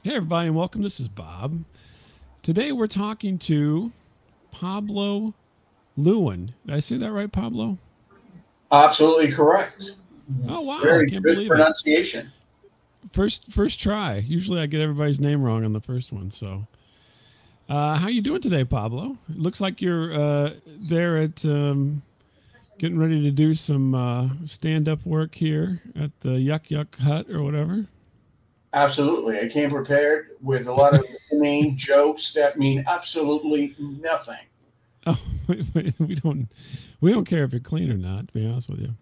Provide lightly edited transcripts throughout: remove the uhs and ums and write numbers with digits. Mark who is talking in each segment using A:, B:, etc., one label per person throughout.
A: Hey, everybody, and welcome. This is Bob. Today we're talking to Pablo Lewin. Did I say that right, Pablo?
B: Absolutely correct.
A: Oh, wow. I
B: Very
A: can't
B: good
A: believe it.
B: pronunciation.
A: First try. Usually I get everybody's name wrong on the first one. So, how you doing today, Pablo? It looks like you're there at getting ready to do some stand-up work here at the Yuck Yuck Hut or whatever.
B: Absolutely. I came prepared with a lot of main jokes that mean absolutely nothing.
A: Oh, we don't care if you're clean or not. To be honest with you.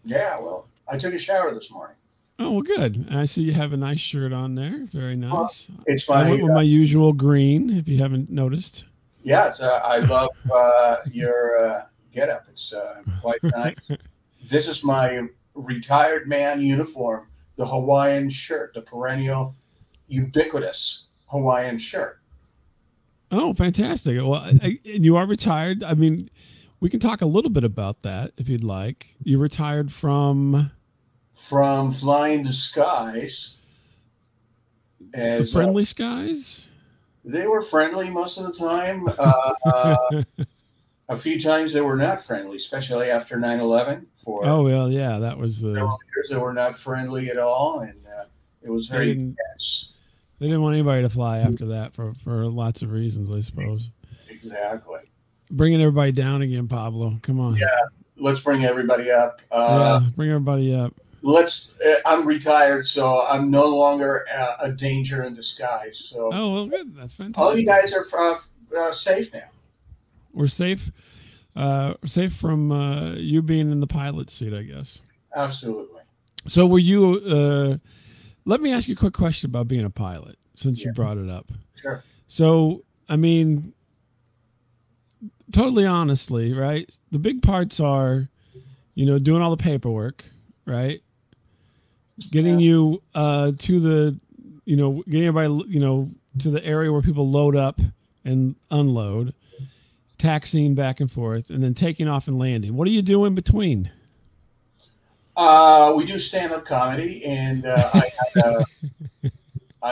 B: Yeah, well, I took a shower this morning.
A: Oh, well, good. I see you have a nice shirt on there. Very
B: Well,
A: nice.
B: it's
A: I
B: my,
A: went with my usual green, if you haven't noticed.
B: I love your getup. It's quite nice. This is my retired man uniform, the Hawaiian shirt, the perennial, ubiquitous Hawaiian shirt.
A: Oh, fantastic. Well, and you are retired. I mean, we can talk a little bit about that if you'd like. You retired from
B: From flying the skies
A: the
B: as
A: friendly skies.
B: they were friendly most of the time. A few times they were not friendly, especially after 9/11. For
A: Oh, well, yeah, that was the.
B: several years, they were not friendly at all, and it was
A: They
B: very
A: didn't.
B: tense.
A: They didn't want anybody to fly after that for lots of reasons, I suppose.
B: Exactly.
A: Bringing everybody down again, Pablo. Come on.
B: Yeah. Let's bring everybody up.
A: Yeah, bring everybody up.
B: Let's. I'm retired, so I'm no longer a danger in disguise. So
A: Oh, well, good. That's
B: all you
A: fantastic.
B: guys are safe now.
A: We're safe. Safe from you being in the pilot seat, I guess.
B: Absolutely.
A: So, were you? Let me ask you a quick question about being a pilot, since
B: Yeah.
A: you brought it up.
B: Sure.
A: So, I mean, totally honestly, right? The big parts are, doing all the paperwork, right?
B: Yeah.
A: Getting you to the, getting everybody, to the area where people load up and unload, taxiing back and forth, and then taking off and landing. What do you do in between?
B: We do stand-up comedy, and I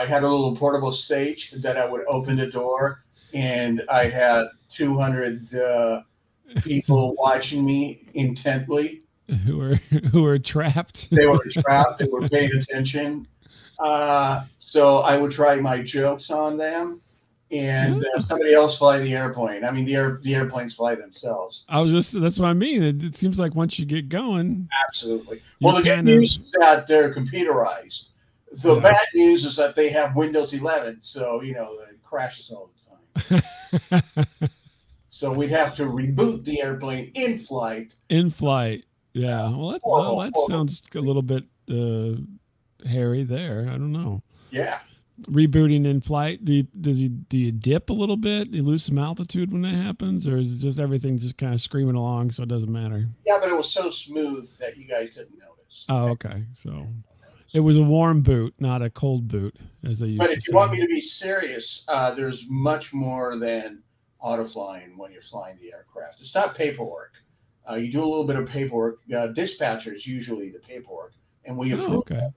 B: had a little portable stage that I would open the door, and I had 200 people watching me intently.
A: who are who are trapped.
B: They were trapped. They were paying attention. So I would try my jokes on them, and
A: Oh,
B: somebody else fly the airplane. I mean, the airplanes fly themselves.
A: I was just that's what I mean. It seems like once you get going,
B: Absolutely.
A: you're
B: Well, the good
A: kind of
B: news is that they're computerized. The
A: yeah.
B: bad news is that they have Windows 11, so it crashes all the time. So we'd have to reboot the airplane in flight.
A: In flight. Yeah. Well,
B: Horrible,
A: that
B: horrible.
A: sounds a little bit hairy there. I don't know.
B: Yeah.
A: Rebooting in flight. Do you dip a little bit? Do you lose some altitude when that happens, or is it just everything just kind of screaming along, so it doesn't matter?
B: Yeah, but it was so smooth that you guys didn't notice.
A: Oh, okay. So it was a warm boot, not a cold boot, as they
B: But
A: used to
B: if you want
A: say.
B: me to be serious, there's much more than auto flying when you're flying the aircraft. It's not paperwork. You do a little bit of paperwork. Dispatchers usually the paperwork, and we
A: Oh,
B: approve,
A: okay.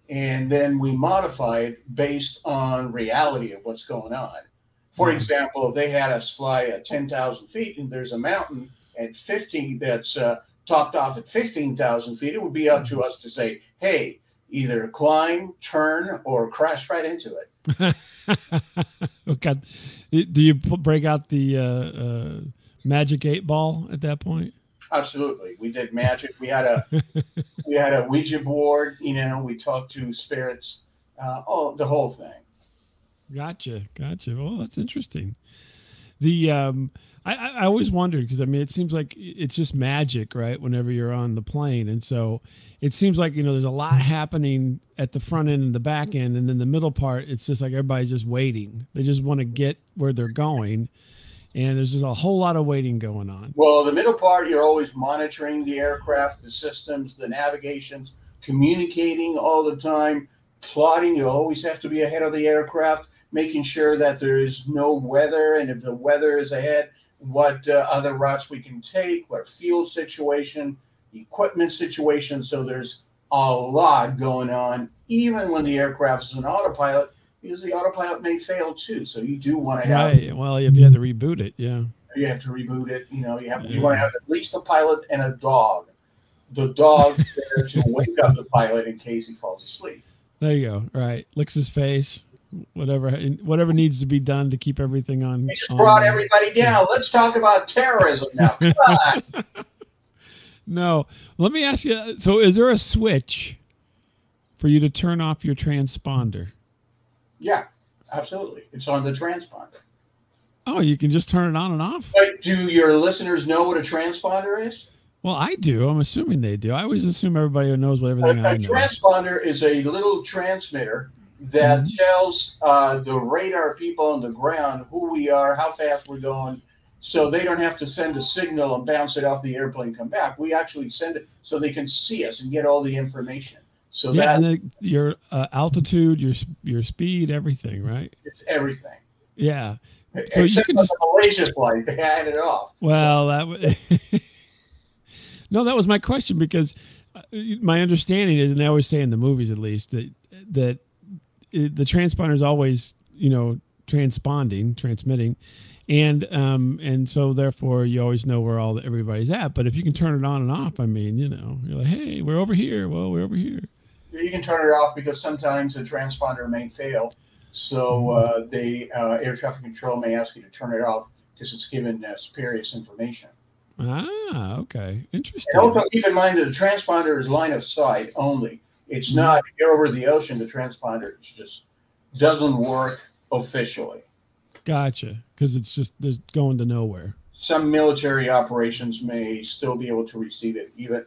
B: and then we modify it based on reality of what's going on. For
A: Yeah.
B: example, if they had us fly at 10,000 feet and there's a mountain at 15 that's topped off at 15,000 feet, it would be up to us to say, hey, either climb, turn, or crash right into it.
A: Okay. Do you break out the magic 8 ball at that point?
B: Absolutely. We did magic. We had a Ouija board, we talked to spirits, the whole thing.
A: Gotcha. Well, that's interesting. The I always wondered because I mean it seems like it's just magic, right? Whenever you're on the plane, and so it seems like there's a lot happening at the front end and the back end, and then the middle part. It's just like everybody's just waiting. They just want to get where they're going, and there's just a whole lot of waiting going on.
B: Well, the middle part, you're always monitoring the aircraft, the systems, the navigations, communicating all the time, plotting. You always have to be ahead of the aircraft, making sure that there is no weather. And if the weather is ahead, what other routes we can take, what fuel situation, equipment situation. So there's a lot going on. Even when the aircraft is an autopilot, because the autopilot may fail too. So you do want to have
A: Right. Well, if you had to reboot it, yeah.
B: you have to reboot it. You know, you want to
A: Yeah.
B: have at least a pilot and a dog. The dog is there to wake up the pilot in case he falls asleep.
A: There you go. Right. Licks his face. Whatever needs to be done to keep everything
B: He
A: on.
B: just brought everybody
A: Yeah.
B: down. Let's talk about terrorism now. Come on.
A: No. Let me ask you. So, is there a switch for you to turn off your transponder?
B: Yeah, absolutely. It's on the transponder.
A: Oh, you can just turn it on and off?
B: But do your listeners know what a transponder is?
A: Well, I do. I'm assuming they do. I always assume everybody knows what everything I
B: A
A: know.
B: transponder is a little transmitter that tells the radar people on the ground who we are, how fast we're going, so they don't have to send a signal and bounce it off the airplane and come back. We actually send it so they can see us and get all the information. So
A: Yeah, and then your altitude, your speed, everything, right?
B: it's everything.
A: Yeah. So
B: Except
A: you can
B: for
A: just
B: the Malaysia flight, they had it off.
A: well that no, that was my question because my understanding is, and they always say in the movies at least that the transponder is always transmitting, and so therefore you always know where everybody's at. But if you can turn it on and off, I mean, you're like, hey, we're over here. Well, we're over here.
B: You can turn it off because sometimes the transponder may fail. So the air traffic control may ask you to turn it off because it's given spurious information.
A: Ah, okay, interesting.
B: And also keep in mind that the transponder is line of sight only. It's not, if you're over the ocean, the transponder just doesn't work officially.
A: Gotcha, because it's just going to nowhere.
B: Some military operations may still be able to receive it, even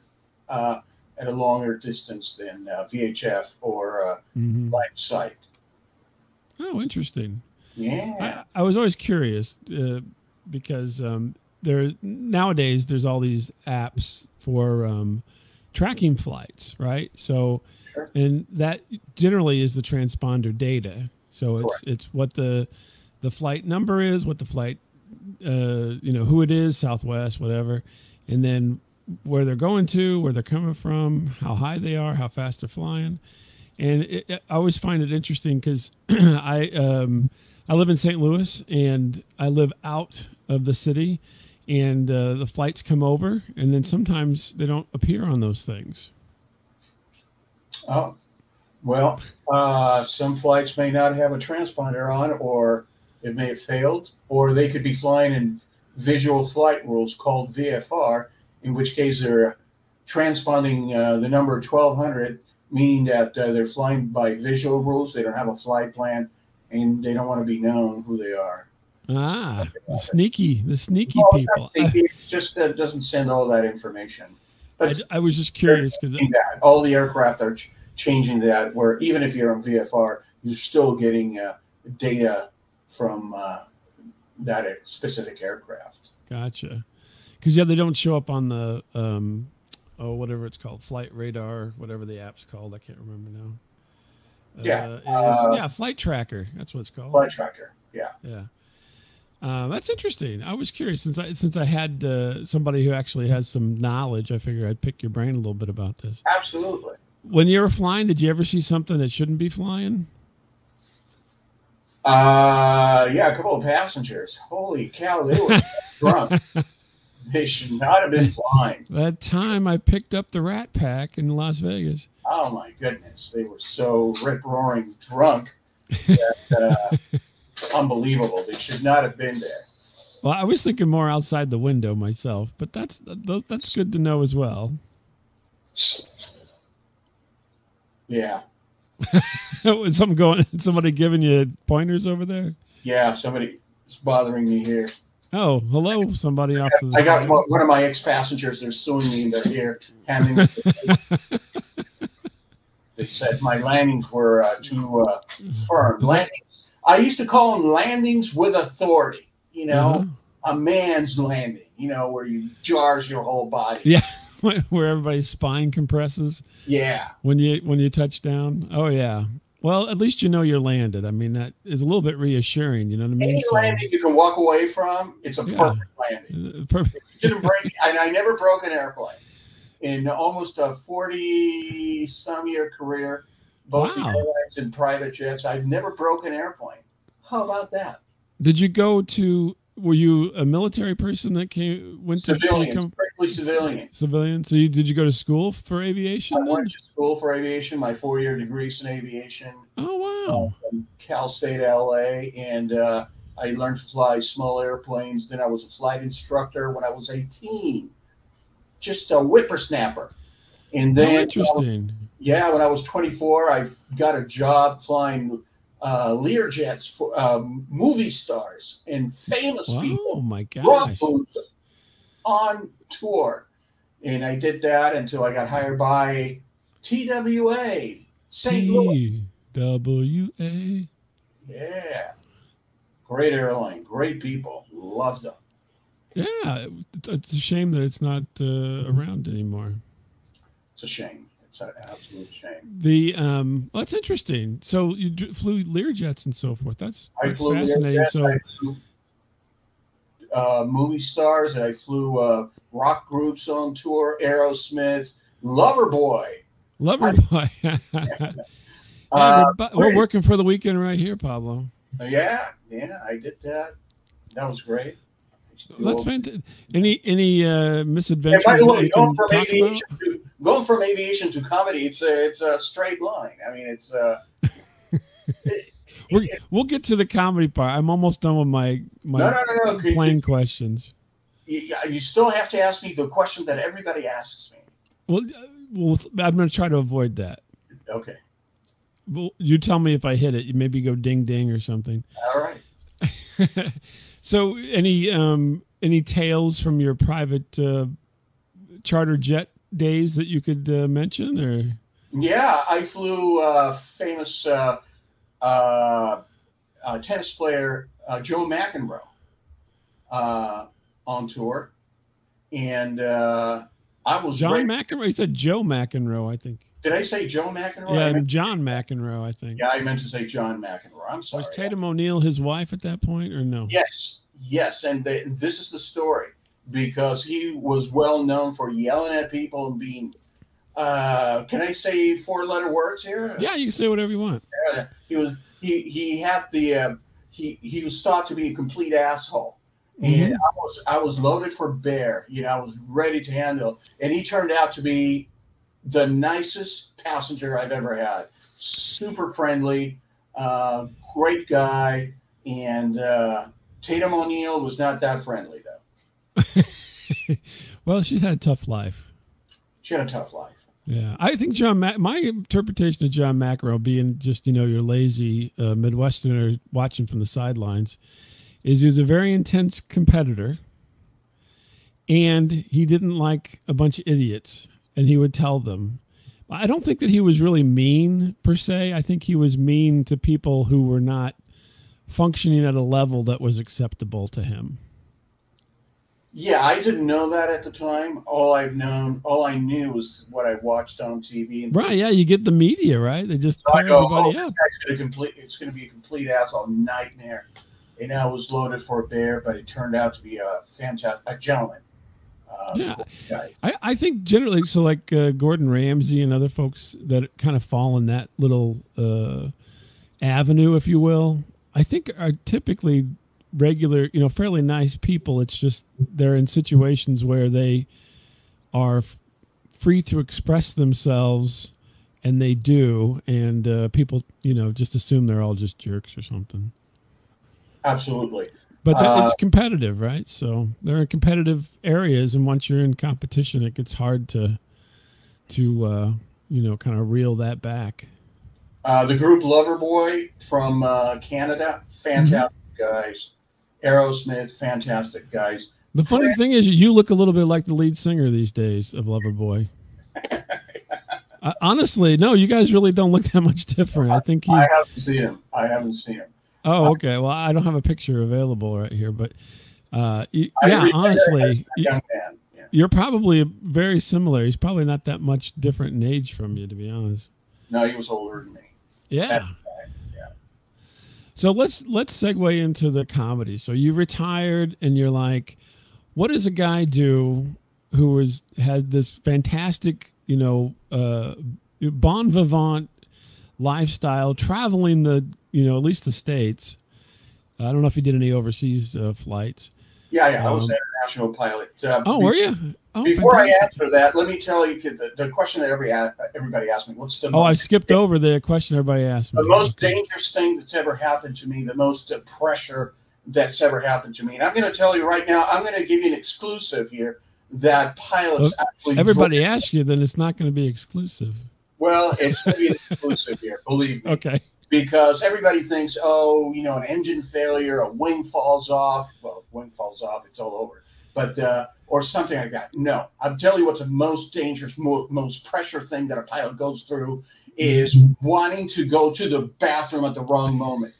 B: at a longer distance than VHF or line of sight.
A: Oh, interesting.
B: Yeah.
A: I was always curious because nowadays there's all these apps for tracking flights, right? So,
B: Sure.
A: and that generally is the transponder data. So it's what the flight number is, what the flight, who it is, Southwest, whatever, and then where they're going to, where they're coming from, how high they are, how fast they're flying. And I always find it interesting because I live in St. Louis and I live out of the city, and the flights come over, and then sometimes they don't appear on those things.
B: Oh, well, some flights may not have a transponder on, or it may have failed, or they could be flying in visual flight rules called VFR, in which case they're transponding the number 1200, meaning that they're flying by visual rules. They don't have a flight plan, and they don't want to be known who they are.
A: Ah, the sneaky people.
B: It's just that it doesn't send all that information. But
A: I was just curious because
B: all the aircraft are changing that, where even if you're on VFR, you're still getting data from that specific aircraft.
A: Gotcha. Because they don't show up on the whatever it's called, flight radar, whatever the app's called. I can't remember now. Flight tracker. That's what it's called.
B: Flight tracker. Yeah.
A: Yeah. That's interesting. I was curious since I had somebody who actually has some knowledge. I figured I'd pick your brain a little bit about this.
B: Absolutely.
A: When you were flying, did you ever see something that shouldn't be flying?
B: Yeah, a couple of passengers. Holy cow, they were drunk. They should not have been flying.
A: That time I picked up the Rat Pack in Las Vegas.
B: Oh my goodness, they were so rip-roaring drunk that unbelievable. They should not have been there.
A: Well, I was thinking more outside the window myself, but that's good to know as well.
B: Yeah.
A: Was somebody giving you pointers over there?
B: Yeah, somebody is bothering me here.
A: Oh, hello, somebody off to the
B: I got one of my ex-passengers. They're suing me in their ear, handing me They said my landings were too firm. Landings. I used to call them landings with authority. A man's landing. Where you jars your whole body.
A: Yeah, where everybody's spine compresses.
B: Yeah.
A: When you touch down. Oh yeah. Well, at least you're landed. I mean, that is a little bit reassuring. You know what I mean?
B: Any landing you can walk away from, it's a perfect landing.
A: Perfect.
B: Didn't break. And I never broke an airplane in almost a 40-some year career. both the
A: Wow.
B: airlines and private jets. I've never broken an airplane. How about that?
A: Did you go to? Were you a military person that went to
B: Civilians,
A: become
B: strictly civilian.
A: civilian? So did you go to school for
B: I
A: aviation
B: went
A: then?
B: to school for aviation, my 4-year degrees in aviation
A: Oh wow.
B: from Cal State LA, and I learned to fly small airplanes. Then I was a flight instructor when I was 18, just a whippersnapper. And
A: Oh,
B: then,
A: interesting.
B: yeah, when I was 24, I got a job flying Lear jets for movie stars and famous
A: Oh
B: people,
A: my
B: rock
A: gosh.
B: groups on tour. And I did that until I got hired by TWA, St. Louis.
A: TWA.
B: Yeah, great airline, great people, loved them.
A: Yeah, it's a shame that it's not around anymore.
B: It's a shame. It's an absolute shame.
A: Well, that's interesting. So you flew Learjets and so forth.
B: I
A: That's
B: flew Lear
A: fascinating.
B: jets. I
A: So
B: flew movie stars, and I flew rock groups on tour, Aerosmith, Loverboy.
A: Loverboy. Hey,
B: Uh,
A: we're
B: Prince.
A: working for the weekend right here, Pablo.
B: Yeah, I did that. That was great.
A: That's fantastic. Any
B: And by
A: misadventures
B: the
A: that
B: way,
A: you can talk about?
B: going from aviation to comedy, it's a straight line. I mean, it,
A: We'll get to the comedy part. I'm almost done with my
B: no.
A: plain questions.
B: You still have to ask me the question that everybody asks me.
A: Well, I'm going to try to avoid that.
B: Okay.
A: Well, you tell me if I hit it. You maybe go ding ding or something.
B: All right.
A: So, any tales from your private charter jet days that you could mention, or?
B: Yeah, I flew famous tennis player Joe McEnroe on tour, and I was
A: John
B: ready.
A: McEnroe. You said Joe McEnroe, I think.
B: Did I say Joe McEnroe?
A: Yeah, John McEnroe, I think.
B: Yeah, I meant to say John McEnroe. I'm sorry.
A: Was Tatum O'Neal his wife at that point, or no?
B: Yes, and this is the story because he was well known for yelling at people and being. Can I say 4-letter words here?
A: Yeah, you can say whatever you want.
B: He had the he was thought to be a complete asshole,
A: Mm-hmm.
B: and I was loaded for bear. I was ready to handle, and he turned out to be the nicest passenger I've ever had. Super friendly, great guy, and Tatum O'Neal was not that friendly though.
A: Well, she had a tough life.
B: She had a tough life.
A: Yeah, I think my interpretation of John McEnroe being just your lazy Midwesterner watching from the sidelines is he was a very intense competitor, and he didn't like a bunch of idiots, and he would tell them. I don't think that he was really mean per se. I think he was mean to people who were not functioning at a level that was acceptable to him.
B: Yeah, I didn't know that at the time. All I knew was what I watched on TV. And
A: Right? Yeah, you get the media, right? They just
B: so
A: tear everybody up.
B: it's going to be a complete asshole nightmare. And I was loaded for a bear, but it turned out to be a gentleman.
A: Yeah,
B: Guy.
A: I think generally, so like Gordon Ramsay and other folks that kind of fall in that little avenue, if you will, I think are typically regular, fairly nice people. It's just they're in situations where they are free to express themselves, and they do, and people, just assume they're all just jerks or something.
B: Absolutely.
A: But it's competitive, right? So they're in competitive areas, and once you're in competition, it gets hard to kind of reel that back.
B: The group Loverboy from Canada, fantastic guys. Aerosmith, fantastic guys.
A: The funny thing is, you look a little bit like the lead singer these days of Loverboy. Honestly, no, you guys really don't look that much different. I think
B: I haven't seen him.
A: Oh, okay. Well, I don't have a picture available right here, but honestly, you're probably very similar. He's probably not that much different in age from you, to be honest.
B: No, he was older than me.
A: Yeah. So let's segue into the comedy. So you retired, and you're like, what does a guy do who had this fantastic, bon vivant lifestyle, traveling at least the States. I don't know if you did any overseas flights.
B: Yeah. I was an international pilot.
A: Oh, were you? Oh,
B: Before I
A: fantastic.
B: answer that, let me tell you the question that everybody asked me. What's
A: Oh, I skipped over the question everybody asked
B: the
A: me.
B: most dangerous thing that's ever happened to me? The most pressure that's ever happened to me. And I'm going to tell you right now. I'm going to give you an exclusive here that pilots actually.
A: Everybody asks you, then it's not going to be exclusive.
B: Well, it's going to be an exclusive here. Believe me.
A: Okay.
B: Because everybody thinks, oh, an engine failure, a wing falls off. Well, if wing falls off, it's all over. But or something like that. No, I'll tell you what's the most dangerous, most pressure thing that a pilot goes through is wanting to go to the bathroom at the wrong moment.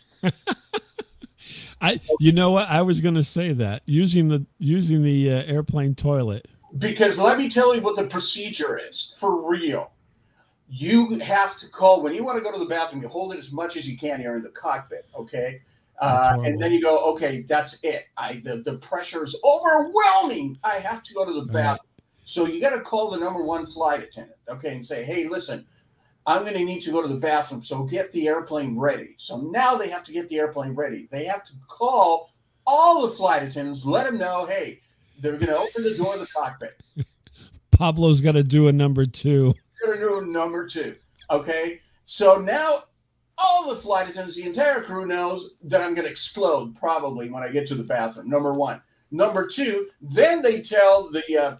A: You know what? I was going to say that using the airplane toilet.
B: Because let me tell you what the procedure is for real. You have to call when you want to go to the bathroom. You hold it as much as you can. You're in the cockpit, okay? And then you go, okay, that's it. The pressure is overwhelming. I have to go to the bathroom. Right. So you got to call the number one flight attendant, okay, and say, hey, listen, I'm going to need to go to the bathroom. So get the airplane ready. So now they have to get the airplane ready. They have to call all the flight attendants, let them know, hey, they're going to open the door of the cockpit.
A: Pablo's got to do a number 2.
B: Going to do number 2. Okay. So now all the flight attendants, the entire crew knows that I'm going to explode probably when I get to the bathroom. Number 1. Number 2, then they tell the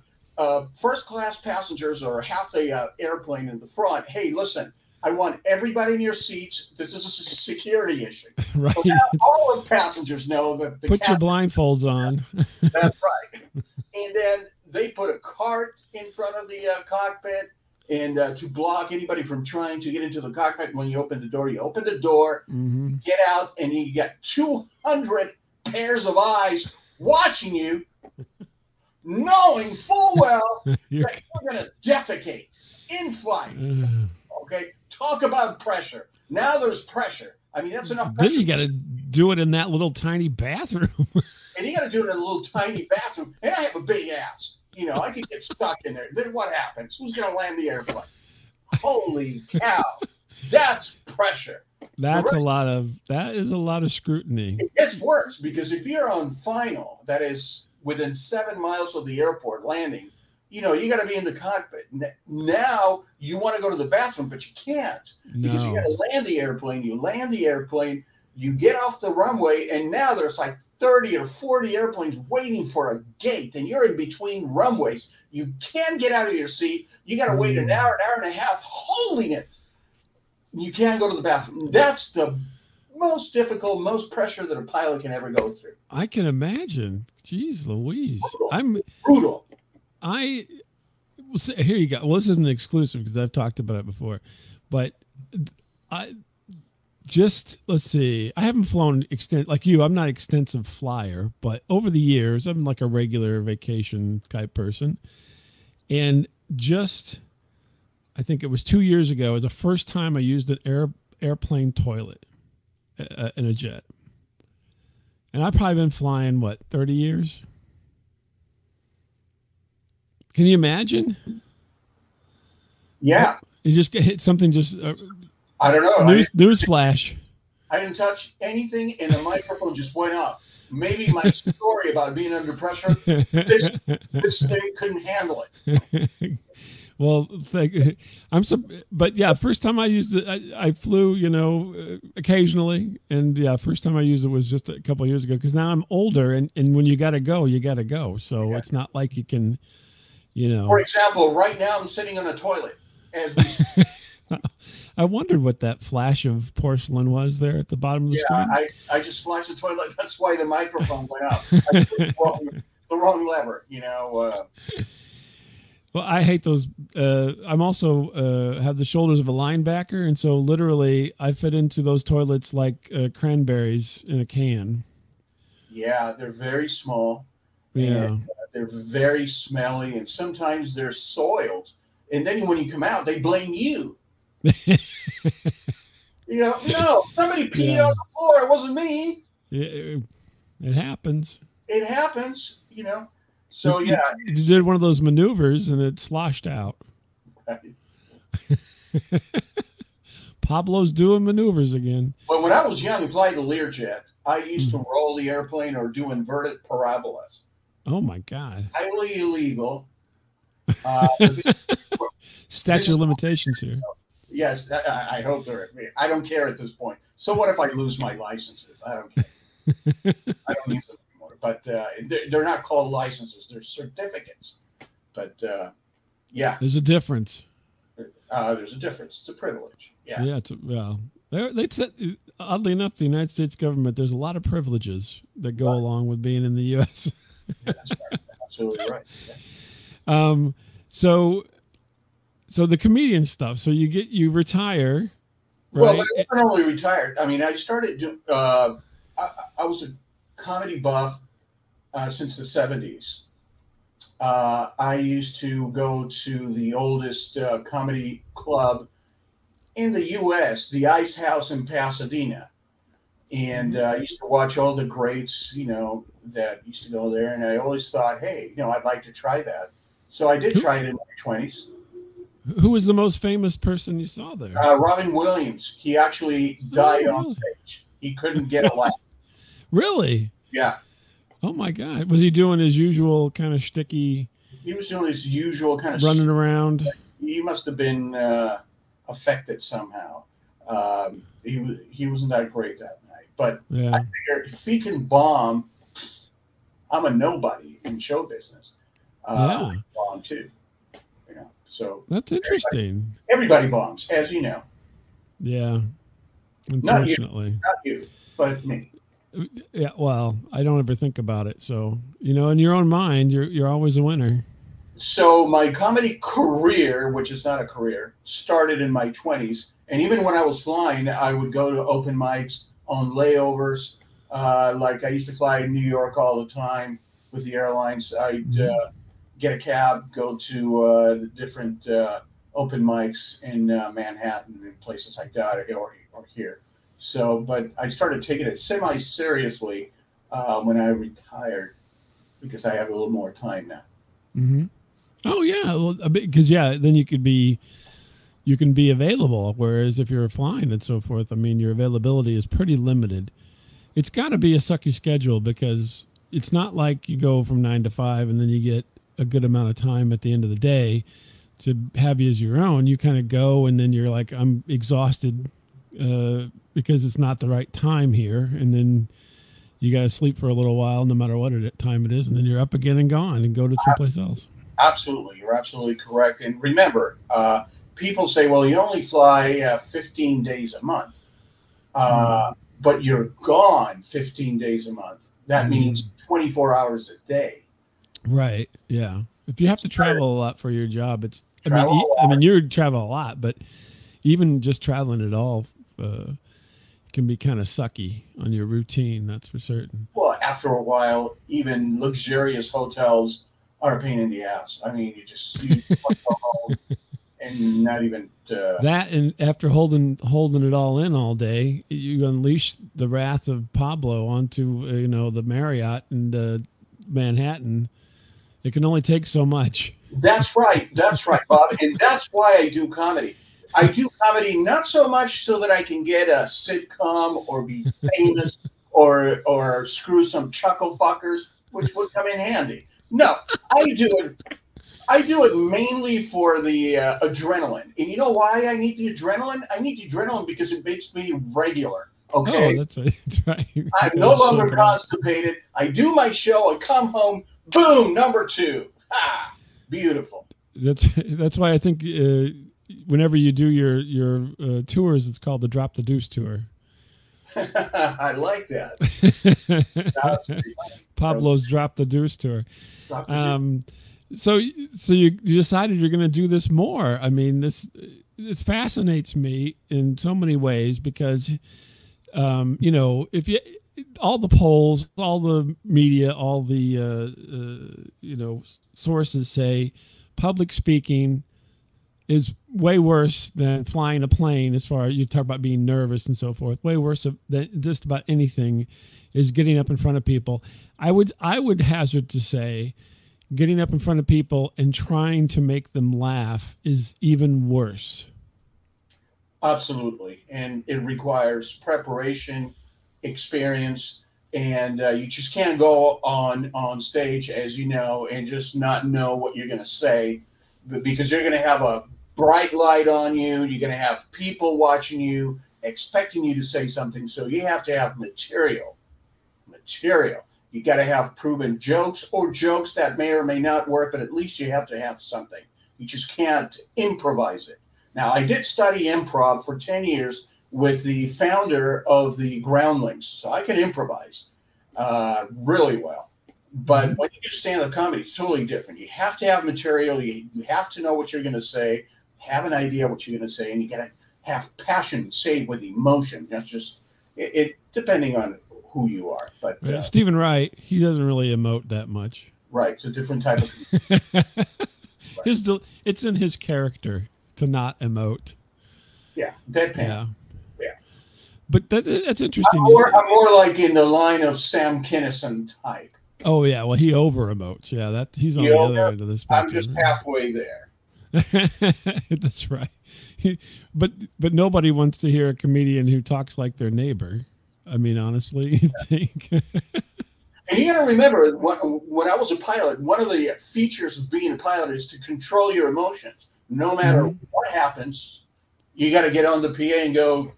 B: first class passengers or half the airplane in the front, hey, listen, I want everybody in your seats. This is a security issue.
A: Right.
B: So now all the passengers know that the
A: Put your blindfolds on.
B: That's right. And then they put a cart in front of the cockpit. And to block anybody from trying to get into the cockpit, when you open the door, get out, and you get 200 pairs of eyes watching you, knowing full well that you're going to defecate in flight. Okay? Talk about pressure. Now there's pressure. I mean, that's enough pressure.
A: Then you got to do it in that little tiny bathroom.
B: And you got to do it in a little tiny bathroom. And I have a big ass. I could get stuck in there. Then what happens? Who's going to land the airplane? Holy cow. That's pressure.
A: That is a lot of scrutiny.
B: It gets worse because if you're on final, that is within 7 miles of the airport landing, you got to be in the cockpit. Now you want to go to the bathroom, but you can't because you got to land the airplane. You land the airplane, you get off the runway, and now there's like 30 or 40 airplanes waiting for a gate, and you're in between runways. You can't get out of your seat. You got to wait an hour and a half holding it. You can't go to the bathroom. That's the most difficult, most pressure that a pilot can ever go through.
A: I can imagine. Jeez Louise.
B: Brutal.
A: Here you go. Well, this isn't exclusive because I've talked about it before, but let's see. I haven't flown like you. I'm not extensive flyer, but over the years, I'm like a regular vacation type person. And I think it was 2 years ago, it was the first time I used an airplane toilet in a jet. And I've probably been flying, 30 years? Can you imagine?
B: Yeah.
A: You just get hit something
B: I don't know.
A: News flash.
B: I didn't touch anything, and the microphone just went off. Maybe my story about being under pressure, this thing couldn't handle it.
A: Well, but yeah, first time I used it, I flew, occasionally, and yeah, first time I used it was just a couple of years ago. Because now I'm older, and when you got to go, you got to go. So It's not like you can,
B: For example, right now I'm sitting on a toilet as we speak.
A: I wondered what that flash of porcelain was there at the bottom of the screen.
B: Yeah, I just flashed the toilet. That's why the microphone went up. I put the wrong lever,
A: Well, I hate those. I'm also have the shoulders of a linebacker, and so literally I fit into those toilets like cranberries in a can.
B: Yeah, they're very small.
A: Yeah,
B: and, they're very smelly, and sometimes they're soiled. And then when you come out, they blame you. No, somebody peed on the floor. It wasn't me.
A: It happens.
B: It happens, So,
A: you did one of those maneuvers and it sloshed out.
B: Right.
A: Pablo's doing maneuvers again.
B: Well, when I was young and flying the Learjet, I used to roll the airplane or do inverted parabolas.
A: Oh my God!
B: Highly illegal.
A: Statute of limitations here.
B: Yes, I hope they're. I don't care at this point. So what if I lose my licenses? I don't care. I don't need them anymore. But they're not called licenses; they're certificates. But yeah,
A: there's a difference.
B: There's a difference. It's a privilege. Yeah.
A: Yeah. Well, they said, oddly enough, the United States government, there's a lot of privileges that go along with being in the U.S.
B: That's right. Absolutely right. Yeah.
A: So the comedian stuff. So you retire, right?
B: Well, I wasn't only retired. I mean, I started doing. I was a comedy buff since the '70s. I used to go to the oldest comedy club in the U.S., the Ice House in Pasadena, and I used to watch all the greats, that used to go there. And I always thought, hey, I'd like to try that. So I did try it in my 20s.
A: Who was the most famous person you saw there?
B: Robin Williams. He actually died on stage. He couldn't get a laugh.
A: Really?
B: Yeah.
A: Oh my God! Was he doing his usual kind of shticky?
B: He was doing his usual kind of
A: running around.
B: He must have been affected somehow. He wasn't that great that night. But
A: yeah.
B: I figure if he can bomb, I'm a nobody in show business. I can bomb too. So
A: that's interesting.
B: Everybody bombs, as you know.
A: Yeah. Unfortunately.
B: Not you, but me.
A: Yeah, well, I don't ever think about it. So, in your own mind, you're always a winner.
B: So my comedy career, which is not a career, started in my 20s. And even when I was flying, I would go to open mics on layovers. Like I used to fly to New York all the time with the airlines. I'd get a cab, go to the different open mics in Manhattan and places like that, or here. So, but I started taking it semi-seriously when I retired because I have a little more time now.
A: Mm-hmm. Oh yeah, well, because then you can be available. Whereas if you're flying and so forth, I mean, your availability is pretty limited. It's got to be a sucky schedule because it's not like you go from 9 to 5 and then you get a good amount of time at the end of the day to have you as your own. You kind of go and then you're like, I'm exhausted because it's not the right time here. And then you got to sleep for a little while, no matter what time it is. And then you're up again and gone and go to someplace else.
B: Absolutely. You're absolutely correct. And remember, people say, well, you only fly 15 days a month, but you're gone 15 days a month. That means 24 hours a day. Right.
A: Yeah. If you have to travel a lot for your job, I mean, you travel a lot, but even just traveling at all can be kind of sucky on your routine. That's for certain.
B: Well, after a while, even luxurious hotels are a pain in the ass. I mean, you go home and not even
A: that. And after holding it all in all day, you unleash the wrath of Pablo onto the Marriott and Manhattan. It can only take so much.
B: That's right, Bob. And that's why I do comedy. I do comedy not so much so that I can get a sitcom or be famous or screw some chuckle fuckers, which would come in handy. No, I do it mainly for the adrenaline. And you know why I need the adrenaline? I need the adrenaline because it makes me regular. Okay,
A: that's right.
B: I'm no longer constipated. I do my show. I come home. Boom, number 2. Beautiful.
A: That's why I think whenever you do your tours, it's called the Drop the Deuce tour.
B: I like that. That's pretty funny.
A: Pablo's Drop the Deuce tour. So you decided you're going to do this more. I mean, this fascinates me in so many ways because. If you, all the polls, all the media, all the, sources say public speaking is way worse than flying a plane. As far as you talk about being nervous and so forth, way worse than just about anything is getting up in front of people. I would hazard to say getting up in front of people and trying to make them laugh is even worse.
B: Absolutely, and it requires preparation, experience, and you just can't go on stage, as you know, and just not know what you're going to say, because you're going to have a bright light on you. You're going to have people watching you, expecting you to say something. So you have to have material. Material. You got to have proven jokes or jokes that may or may not work, but at least you have to have something. You just can't improvise it. Now, I did study improv for 10 years with the founder of the Groundlings, so I can improvise really well. But
A: Mhm.
B: when you do stand-up comedy, it's totally different. You have to have material. You have to know what you're going to say, have an idea what you're going to say, and you got to have passion, say it with emotion. That's just it depending on who you are. But
A: Stephen Wright, he doesn't really emote that much.
B: right, it's a different type of right.
A: It's in his character to not emote.
B: Yeah, deadpan.
A: Yeah,
B: Yeah,
A: but that's interesting.
B: I'm more like in the line of Sam Kinison type.
A: Oh yeah, well he over emotes. Yeah, that he's on
B: You
A: the
B: know,
A: other end of the
B: I'm just
A: spectrum.
B: halfway there.
A: That's right. But nobody wants to hear a comedian who talks like their neighbor. I mean, honestly, you think?
B: And you got to remember, when I was a pilot, one of the features of being a pilot is to control your emotions. No matter
A: Mhm.
B: what happens, you got to get on the PA and go,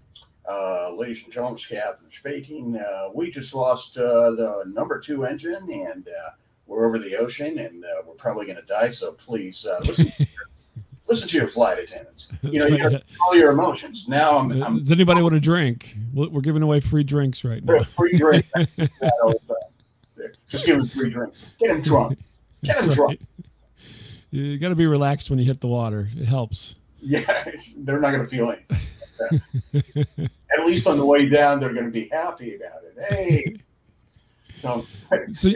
B: ladies and gentlemen, Captain speaking. We just lost the number 2 engine, and we're over the ocean, and we're probably going to die. So please listen to your flight attendants. You know,
A: That's
B: you
A: right.
B: got to control your emotions. Now I'm
A: Does anybody want a drink? We're giving away free drinks right now.
B: free drink. I do that all the time. Just give them free drinks. Get them drunk. Get
A: That's
B: them drunk.
A: right. You got to be relaxed when you hit the water. It helps.
B: Yeah, they're not going to feel anything. At least on the way down, they're going to be happy about it. Hey, so,
A: So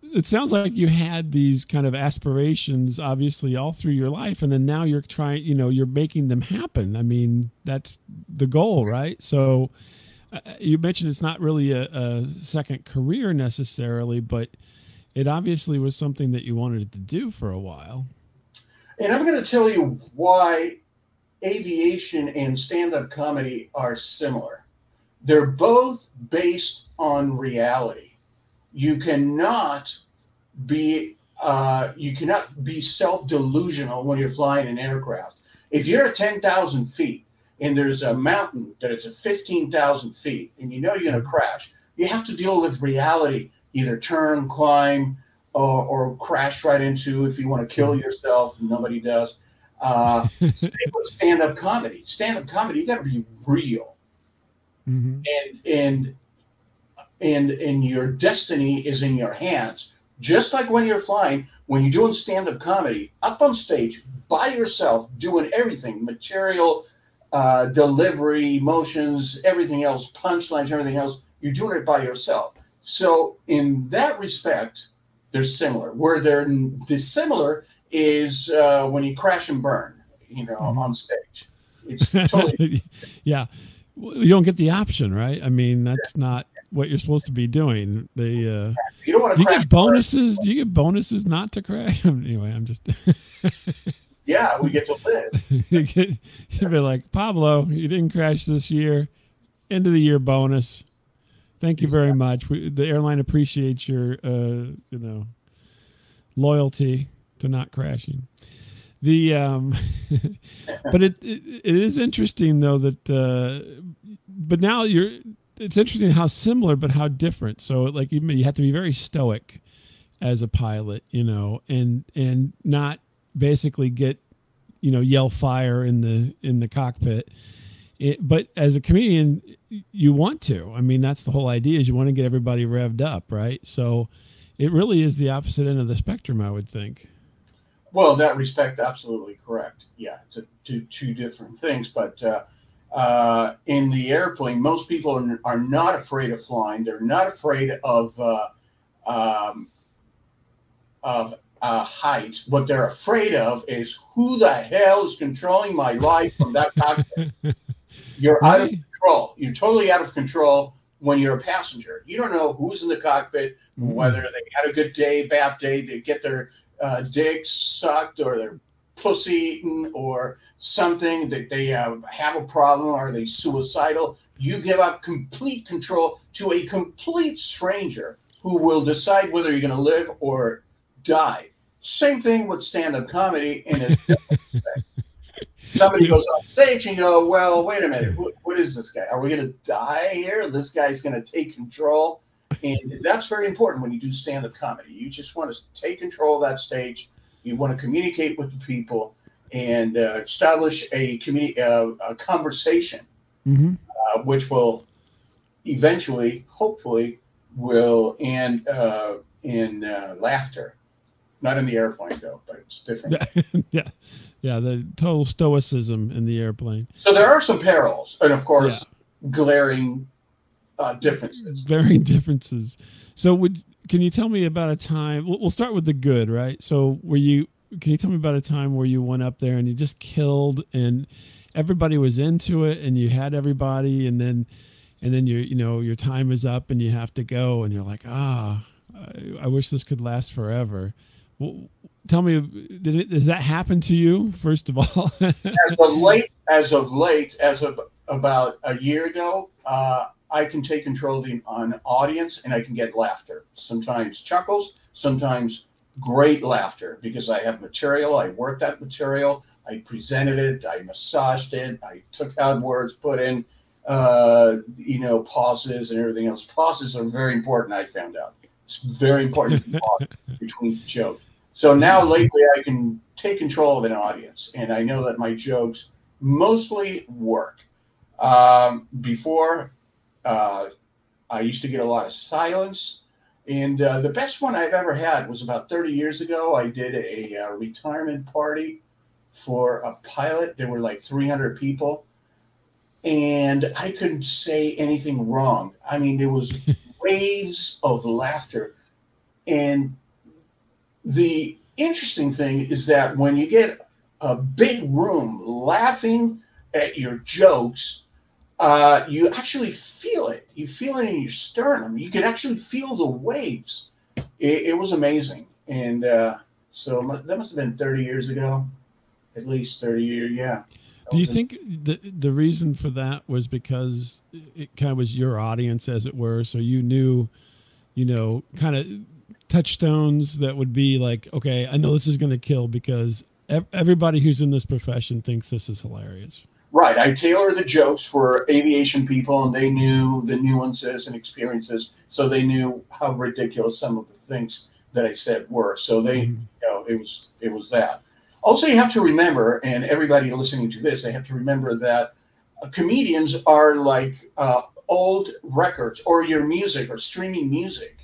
A: it sounds like you had these kind of aspirations, obviously, all through your life, and then now you're trying. You're making them happen. I mean, that's the goal, right? So you mentioned it's not really a second career necessarily, but it obviously was something that you wanted to do for a while.
B: and I'm going to tell you why aviation and stand-up comedy are similar. They're both based on reality. You cannot you cannot be self-delusional when you're flying an aircraft. If you're at 10,000 feet and there's a mountain that it's at 15,000 feet and you know you're going to crash, you have to deal with reality. Either turn, climb, or crash right into. If you want to kill yourself, nobody does. Same with stand-up comedy. Stand-up comedy, you got to be real,
A: Mm-hmm.
B: and and your destiny is in your hands. Just like when you're flying, when you're doing stand-up comedy, up on stage by yourself, doing everything, material, delivery, emotions, everything else, punchlines, everything else, you're doing it by yourself. So in that respect, they're similar. Where they're dissimilar is when you crash and burn, on stage. It's totally
A: Yeah. Well, you don't get the option, right? I mean, that's not what you're supposed to be doing.
B: you don't want
A: Do
B: to
A: you
B: crash
A: get
B: and burn.
A: bonuses? Do you get bonuses not to crash? Anyway, I'm just.
B: Yeah, we get to live.
A: You'd be like, Pablo, you didn't crash this year. End of the year bonus. Thank you very much. The airline appreciates your, loyalty to not crashing. The but it is interesting though that but now it's interesting how similar but how different. So like you have to be very stoic as a pilot, and not basically get yell fire in the cockpit. But as a comedian, you want to. I mean, that's the whole idea, is you want to get everybody revved up, right? So it really is the opposite end of the spectrum, I would think.
B: Well, in that respect, absolutely correct. Yeah, it's two different things. But in the airplane, most people are not afraid of flying. They're not afraid um, of height. What they're afraid of is who the hell is controlling my life from that cockpit. You're out of
A: Right?
B: control. You're totally out of control when you're a passenger. You don't know who's in the cockpit, whether
A: Mm-mm.
B: they had a good day, bad day, they get their dicks sucked, or their pussy eaten or something, that they have a problem, are they suicidal, you give up complete control to a complete stranger who will decide whether you're going to live or die. Same thing with stand-up comedy in a different respect. Somebody goes on stage and you go, well, wait a minute, what is this guy? Are we going to die here? This guy's going to take control. And that's very important when you do stand-up comedy. You just want to take control of that stage. You want to communicate with the people and establish a conversation, which will eventually, hopefully, will end in laughter. Not in the airplane, though, but it's different.
A: Yeah, the total stoicism in the airplane.
B: So there are some parallels, and of course, glaring differences.
A: Varying differences. So can you tell me about a time? We'll start with the good, right? So can you tell me about a time where you went up there and you just killed and everybody was into it and you had everybody and then your time is up and you have to go and you're like, I wish this could last forever. Well, tell me, does that happen to you, first of all?
B: as of about a year ago, I can take control of an audience and I can get laughter. Sometimes chuckles, sometimes great laughter, because I have material. I worked that material. I presented it. I massaged it. I took out words, put in, pauses and everything else. Pauses are very important, I found out. It's very important to pause between jokes. So now lately I can take control of an audience, and I know that my jokes mostly work. Before, I used to get a lot of silence. And the best one I've ever had was about 30 years ago. I did a retirement party for a pilot. There were like 300 people. And I couldn't say anything wrong. I mean, there was waves of laughter. And the interesting thing is that when you get a big room laughing at your jokes, you actually feel it. You feel it in your sternum. You can actually feel the waves. It was amazing. And so that must have been 30 years ago, at least 30 years. Yeah.
A: Do you think the reason for that was because it kind of was your audience, as it were? So you knew, kind of touchstones that would be like, okay, I know this is going to kill because everybody who's in this profession thinks this is hilarious.
B: Right. I tailor the jokes for aviation people, and they knew the nuances and experiences, so they knew how ridiculous some of the things that I said were. So they, it was that. Also, you have to remember, and everybody listening to this, they have to remember that comedians are like old records or your music or streaming music.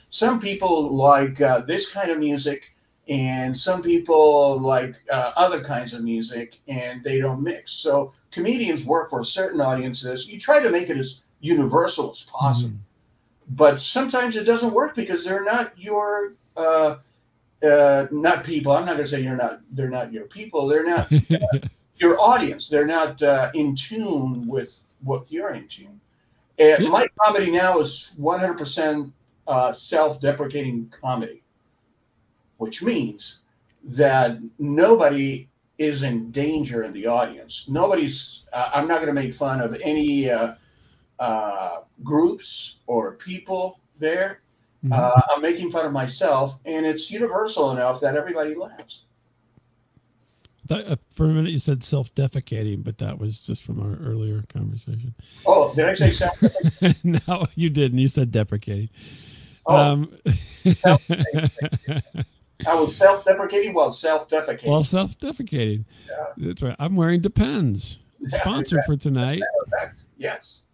B: Some people like this kind of music, and some people like other kinds of music, and they don't mix. So comedians work for certain audiences. You try to make it as universal as possible, but sometimes it doesn't work because they're not your not people. I'm not going to say they're not your people. They're not your audience. They're not in tune with what you're in tune. My comedy now is 100% self-deprecating comedy, which means that nobody is in danger in the audience. I'm not going to make fun of any groups or people there. I'm making fun of myself, and it's universal enough that everybody laughs.
A: For a minute you said self-defecating, but that was just from our earlier conversation.
B: Oh, did I say self-defecating?
A: No, you didn't. You said deprecating.
B: Oh, I was self-deprecating while self-defecating.
A: While self-defecating. Yeah. That's right. I'm wearing Depends. Sponsor for tonight.
B: Yes.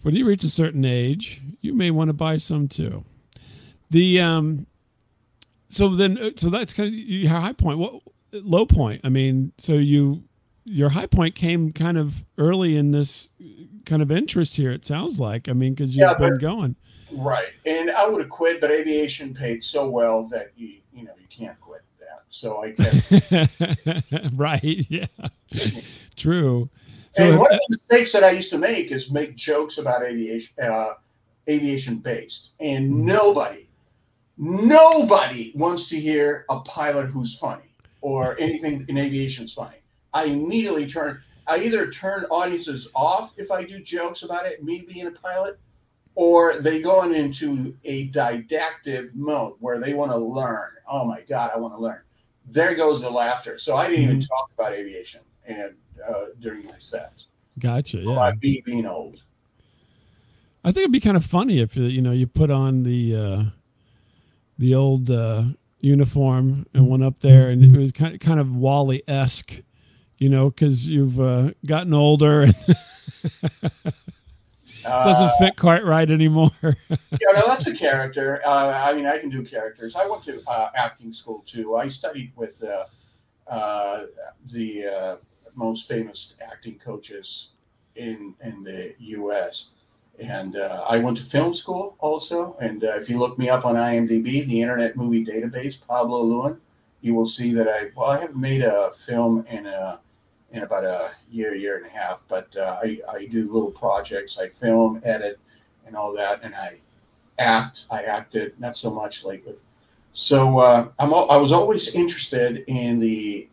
A: When you reach a certain age, you may want to buy some too. So that's kind of your high point. What low point? I mean, so your high point came kind of early in this kind of interest here. It sounds like. I mean, because you've been going.
B: Right, and I would have quit, but aviation paid so well that you can't quit that. So I kept.
A: Right. Yeah. True.
B: So one of the mistakes that I used to make is make jokes about aviation based, and nobody Nobody wants to hear a pilot who's funny or anything in aviation is funny. I immediately I either turn audiences off if I do jokes about it, me being a pilot, or they go into a didactic mode where they want to learn. Oh my God, I want to learn. There goes the laughter. So I didn't even talk about aviation and during my sets.
A: Gotcha. Yeah.
B: By me being old.
A: I think it'd be kind of funny if you put on the old uniform and went up there, and it was kind of Wally-esque, because you've gotten older and doesn't fit quite right anymore.
B: No, that's a character. I mean, I can do characters. I went to acting school too. I studied with the most famous acting coaches in the U.S. And I went to film school also. And if you look me up on IMDb, the Internet Movie Database, Pablo Lewin, you will see that I haven't made a film in about a year and a half, but I do little projects. I film, edit, and all that, and I act. I acted, not so much lately. So I was always interested in the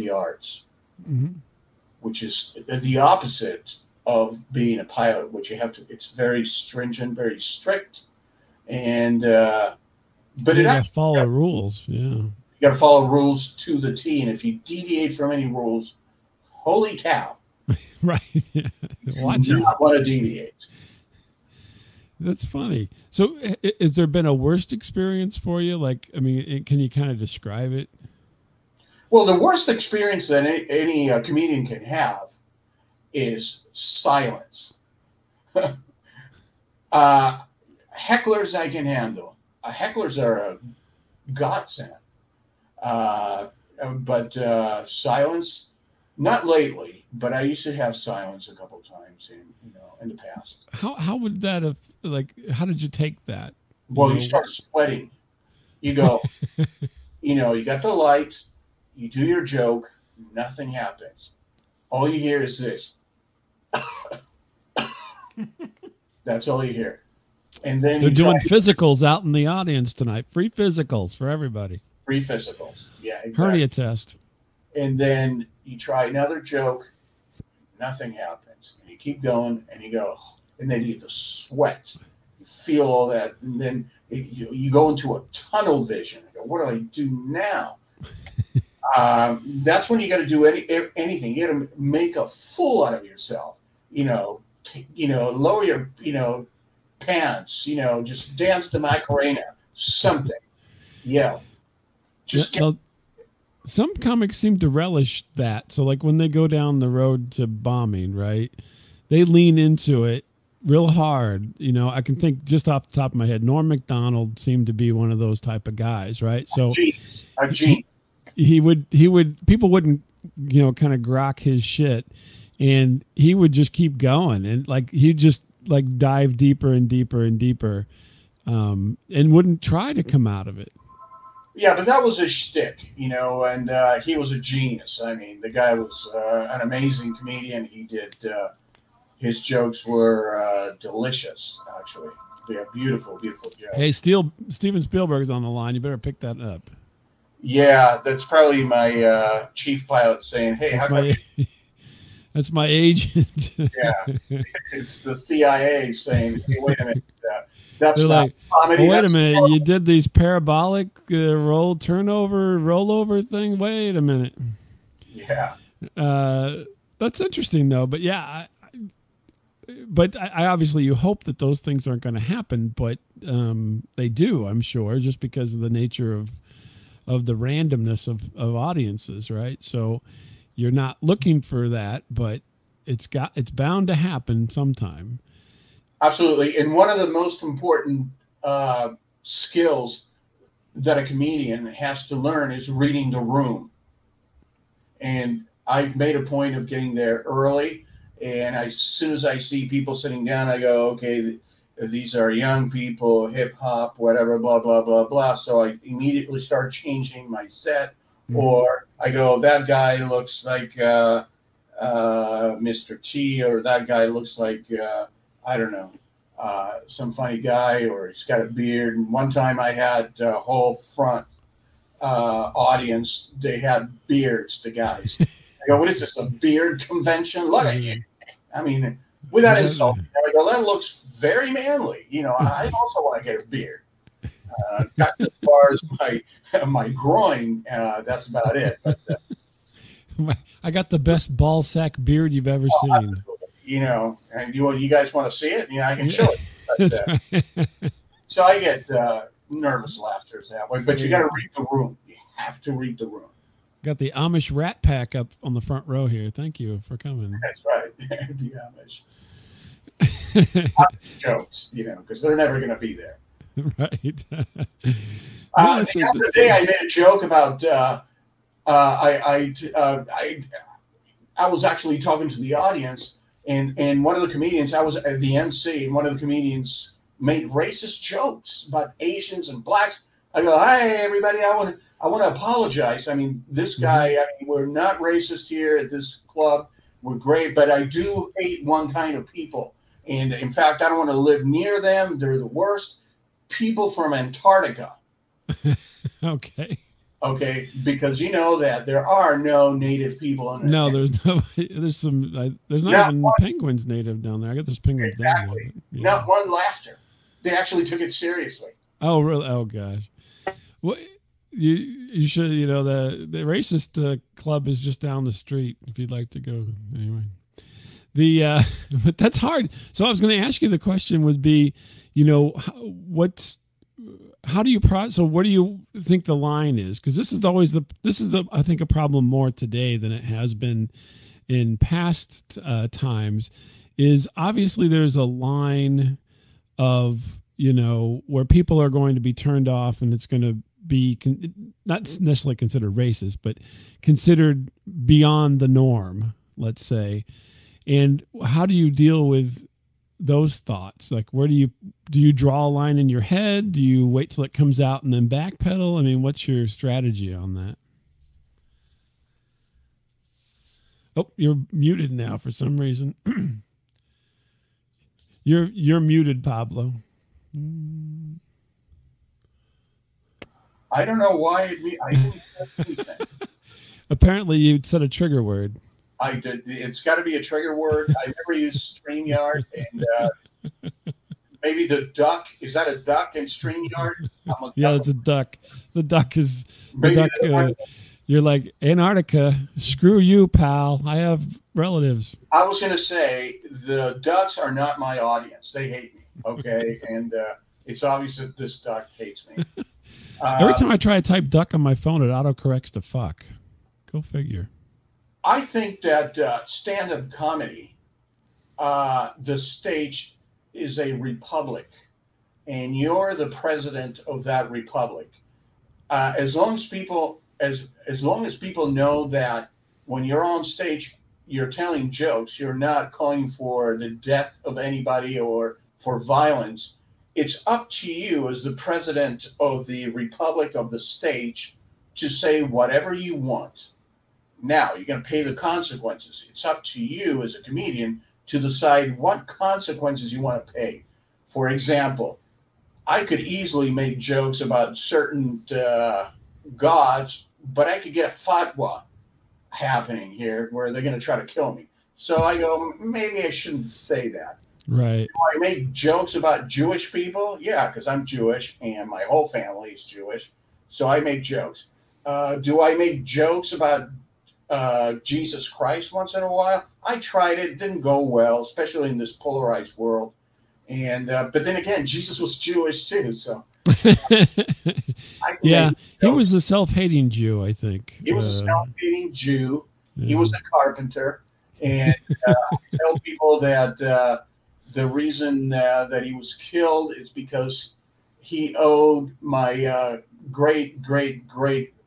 B: arts, which is the opposite of being a pilot, which you have to. It's very stringent, very strict, and but
A: you got to follow rules. Yeah,
B: you got to follow rules to the T, and if you deviate from any rules, holy cow!
A: Right, yeah. Watch
B: out. I want to deviate.
A: That's funny. So, has there been a worst experience for you? Like, I mean, can you kind of describe it?
B: Well, the worst experience that any comedian can have is silence. Hecklers I can handle. Hecklers are a godsend. But silence, not lately, but I used to have silence a couple of times in the past.
A: How would that have, how did you take that?
B: Well, you start sweating. You go, you got the light, you do your joke, nothing happens. All you hear is this. That's all you hear. And then
A: they're doing physicals out in the audience tonight. Free physicals for everybody.
B: Free physicals. Yeah, exactly.
A: Hernia test.
B: And then you try another joke, nothing happens. And you keep going and you go, and then you get the sweat. You feel all that. And then you go into a tunnel vision. You go, what do I do now? That's when you got to do anything. You got to make a fool out of yourself. Lower your, pants. Just dance the Macarena. Something. Yeah.
A: Some comics seem to relish that. So, like when they go down the road to bombing, right? They lean into it real hard. I can think just off the top of my head, Norm Macdonald seemed to be one of those type of guys, right? So,
B: a genius.
A: He would people wouldn't kind of grok his shit, and he would just keep going, and he'd just dive deeper and deeper and deeper, and wouldn't try to come out of it.
B: Yeah, but that was his shtick, and he was a genius. I mean, the guy was an amazing comedian. He did his jokes were delicious, actually. Yeah, beautiful, beautiful jokes.
A: Hey, Steven Spielberg's on the line. You better pick that up.
B: Yeah, that's probably my chief pilot saying, "Hey,
A: that's my agent."
B: Yeah, it's the CIA saying, "Hey, wait a minute, that's
A: They're
B: not comedy."
A: Wait a minute, you did these parabolic rollover thing. Wait a minute.
B: Yeah,
A: that's interesting though. But yeah, I obviously you hope that those things aren't going to happen, but they do. I'm sure, just because of the nature of the randomness of audiences, right? So you're not looking for that, but it's bound to happen sometime.
B: Absolutely. And one of the most important skills that a comedian has to learn is reading the room. And I've made a point of getting there early. And as soon as I see people sitting down, I go, okay, these are young people, hip hop, whatever, blah, blah, blah, blah. So I immediately start changing my set, or I go, that guy looks like Mr. T, or that guy looks like, I don't know, some funny guy, or he's got a beard. And one time I had a whole front audience. They had beards, the guys. I go, what is this, a beard convention? Look at you. I mean, without insulting, I go, that looks very manly. You know, I also want to get a beard. Got as far as my groin, that's about it. But,
A: I got the best ball sack beard you've ever seen.
B: Absolutely. You know, and you guys want to see it? You know, I can show it. But, so I get nervous laughter that way. But you got to read the room. You have to read the room.
A: Got the Amish Rat Pack up on the front row here. Thank you for coming.
B: That's right. The Amish jokes, you know, because they're never going to be there.
A: Right.
B: The other day I made a joke about I was actually talking to the audience, and one of the comedians, I was the MC, and one of the comedians made racist jokes about Asians and blacks. I go, hey everybody, I want to apologize. I mean, this guy, I mean, we're not racist here at this club. We're great, but I do hate one kind of people, and in fact, I don't want to live near them. They're the worst. People from Antarctica. Okay, because you know that there are no native people in it.
A: No, there's not even one, penguins native down there. I got those penguins down there. Yeah.
B: Not one laughter. They actually took it seriously.
A: Oh, really? Oh, gosh. Well, you should, you know, the racist club is just down the street if you'd like to go. Anyway, but that's hard. So I was going to ask you, the question would be, you know, how do you so what do you think the line is? Because this is I think a problem more today than it has been in past times. Is obviously there's a line of, you know, where people are going to be turned off, and it's going to be not necessarily considered racist, but considered beyond the norm, let's say. And how do you deal with those thoughts? Like, where do you draw a line in your head? Do you wait till it comes out and then backpedal? I mean, what's your strategy on that? Oh, you're muted now for some reason. You're muted, Pablo.
B: I don't know why I didn't say anything.
A: Apparently you said a trigger word.
B: I did. It's got to be a trigger word. I never use StreamYard, and maybe the duck. Is that a duck in StreamYard?
A: Yeah, it's a duck. The duck is the duck. You're like, Antarctica. Screw you, pal. I have relatives.
B: I was going to say the ducks are not my audience. They hate me. Okay, and it's obvious that this duck hates me.
A: Every time I try to type duck on my phone, it autocorrects to fuck. Go figure.
B: I think that stand-up comedy, the stage is a republic, and you're the president of that republic. As long as people know that when you're on stage, you're telling jokes, you're not calling for the death of anybody or for violence. It's up to you as the president of the republic, of the stage, to say whatever you want. Now, you're going to pay the consequences. It's up to you as a comedian to decide what consequences you want to pay. For example, I could easily make jokes about certain gods, but I could get a fatwa happening here where they're going to try to kill me. So I go, maybe I shouldn't say that.
A: Right.
B: Do I make jokes about Jewish people? Yeah, because I'm Jewish and my whole family is Jewish. So I make jokes. Do I make jokes about Jesus Christ once in a while? I tried it. It didn't go well, especially in this polarized world. And but then again, Jesus was Jewish too. So
A: yeah, he was a self-hating Jew, I think.
B: He was a self-hating Jew. Yeah. He was a carpenter. And I tell people that the reason that he was killed is because he owed my great